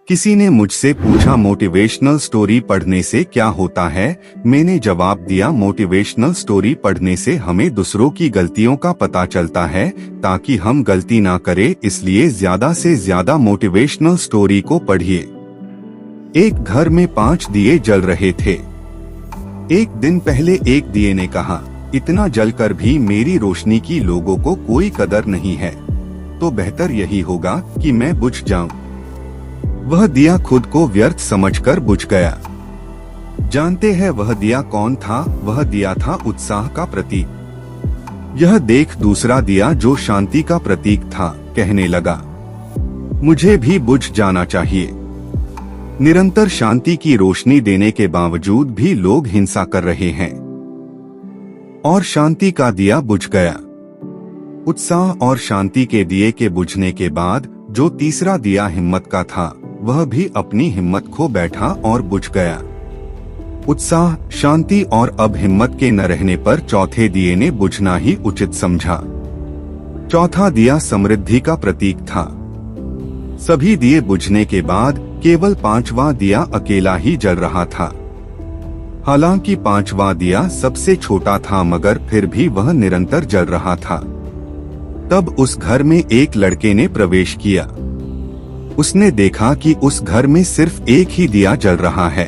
किसी ने मुझसे पूछा मोटिवेशनल स्टोरी पढ़ने से क्या होता है। मैंने जवाब दिया, मोटिवेशनल स्टोरी पढ़ने से हमें दूसरों की गलतियों का पता चलता है ताकि हम गलती ना करें, इसलिए ज्यादा से ज्यादा मोटिवेशनल स्टोरी को पढ़िए। एक घर में 5 दिए जल रहे थे। एक दिन पहले एक दिए ने कहा, इतना जलकर भी मेरी रोशनी की लोगों को कोई कदर नहीं है, तो बेहतर यही होगा कि मैं बुझ जाऊं। वह दिया खुद को व्यर्थ समझकर बुझ गया। जानते हैं वह दिया कौन था? वह दिया था उत्साह का प्रतीक। यह देख दूसरा दिया जो शांति का प्रतीक था, कहने लगा, मुझे भी बुझ जाना चाहिए। निरंतर शांति की रोशनी देने के बावजूद भी लोग हिंसा कर रहे हैं और शांति का दिया बुझ गया। उत्साह और शांति के दिए के बुझने के बाद जो तीसरा दिया हिम्मत का था, वह भी अपनी हिम्मत खो बैठा और बुझ गया। उत्साह, शांति और अब हिम्मत के न रहने पर चौथे दिए ने बुझना ही उचित समझा। चौथा दिया समृद्धि का प्रतीक था। सभी दिए बुझने के बाद केवल 5वां दिया अकेला ही जल रहा था। हालांकि 5वां दिया सबसे छोटा था, मगर फिर भी वह निरंतर जल रहा था। तब उस घर में एक लड़के ने प्रवेश किया। उसने देखा कि उस घर में सिर्फ एक ही दिया जल रहा है।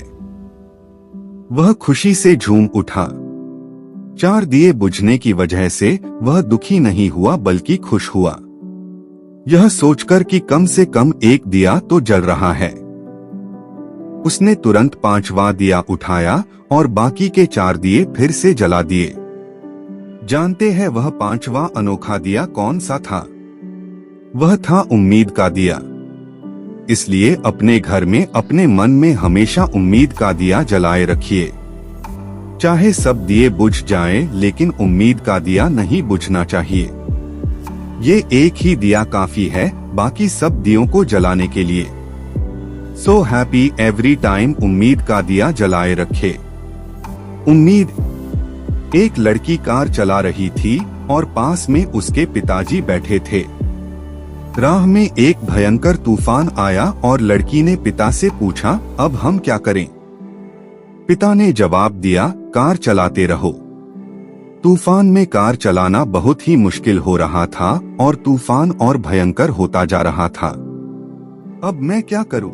वह खुशी से झूम उठा। 4 दिए बुझने की वजह से वह दुखी नहीं हुआ बल्कि खुश हुआ, यह सोचकर कि कम से कम एक दिया तो जल रहा है। उसने तुरंत 5वां दिया उठाया और बाकी के 4 दिए फिर से जला दिए। जानते हैं वह 5वां अनोखा दिया कौन सा था? वह था उम्मीद का दिया। इसलिए अपने घर में, अपने मन में हमेशा उम्मीद का दिया जलाए रखिए। चाहे सब दिए बुझ जाएं, लेकिन उम्मीद का दिया नहीं बुझना चाहिए। ये एक ही दिया काफी है बाकी सब दियों को जलाने के लिए। सो हैप्पी एवरी टाइम उम्मीद का दिया जलाए रखे। उम्मीद। एक लड़की कार चला रही थी और पास में उसके पिताजी बैठे थे। राह में एक भयंकर तूफान आया और लड़की ने पिता से पूछा, अब हम क्या करें? पिता ने जवाब दिया, कार चलाते रहो। तूफान में कार चलाना बहुत ही मुश्किल हो रहा था और तूफान और भयंकर होता जा रहा था। अब मैं क्या करूं?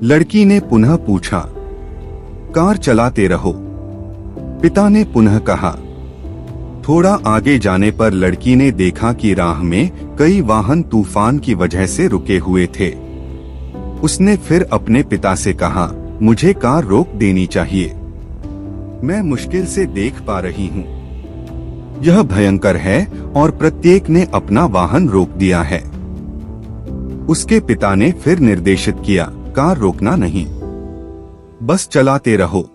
लड़की ने पुनः पूछा। कार चलाते रहो, पिता ने पुनः कहा। थोड़ा आगे जाने पर लड़की ने देखा कि राह में कई वाहन तूफान की वजह से रुके हुए थे। उसने फिर अपने पिता से कहा, मुझे कार रोक देनी चाहिए, मैं मुश्किल से देख पा रही हूँ। यह भयंकर है और प्रत्येक ने अपना वाहन रोक दिया है। उसके पिता ने फिर निर्देशित किया, कार रोकना नहीं, बस चलाते रहो।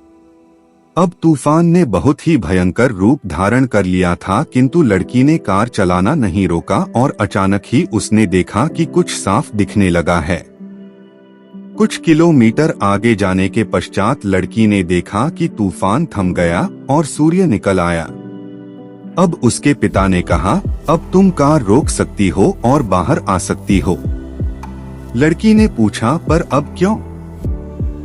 अब तूफान ने बहुत ही भयंकर रूप धारण कर लिया था, किंतु लड़की ने कार चलाना नहीं रोका और अचानक ही उसने देखा कि कुछ साफ दिखने लगा है। कुछ किलोमीटर आगे जाने के पश्चात लड़की ने देखा कि तूफान थम गया और सूर्य निकल आया। अब उसके पिता ने कहा, अब तुम कार रोक सकती हो और बाहर आ सकती हो। लड़की ने पूछा, पर अब क्यों?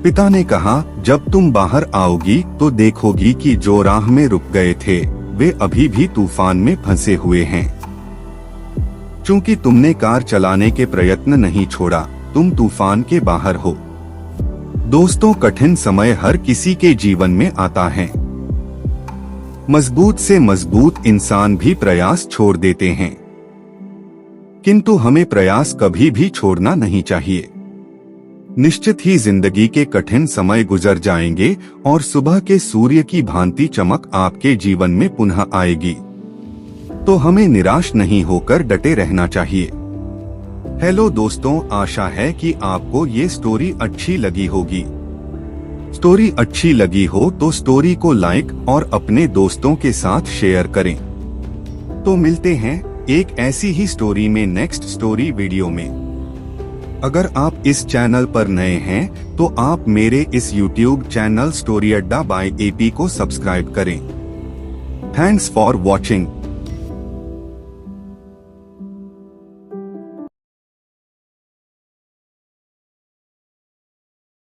पिता ने कहा, जब तुम बाहर आओगी तो देखोगी कि जो राह में रुक गए थे वे अभी भी तूफान में फंसे हुए हैं। चूंकि तुमने कार चलाने के प्रयत्न नहीं छोड़ा, तुम तूफान के बाहर हो। दोस्तों, कठिन समय हर किसी के जीवन में आता है। मजबूत से मजबूत इंसान भी प्रयास छोड़ देते हैं, किंतु हमें प्रयास कभी भी छोड़ना नहीं चाहिए। निश्चित ही जिंदगी के कठिन समय गुजर जाएंगे और सुबह के सूर्य की भांति चमक आपके जीवन में पुनः आएगी। तो हमें निराश नहीं होकर डटे रहना चाहिए। हेलो दोस्तों, आशा है कि आपको ये स्टोरी अच्छी लगी होगी। स्टोरी अच्छी लगी हो तो स्टोरी को लाइक और अपने दोस्तों के साथ शेयर करें। तो मिलते हैं एक ऐसी ही स्टोरी में नेक्स्ट स्टोरी वीडियो में। अगर आप इस चैनल पर नए हैं तो आप मेरे इस YouTube चैनल स्टोरी अड्डा बाय AP को सब्सक्राइब करें। Thanks for watching.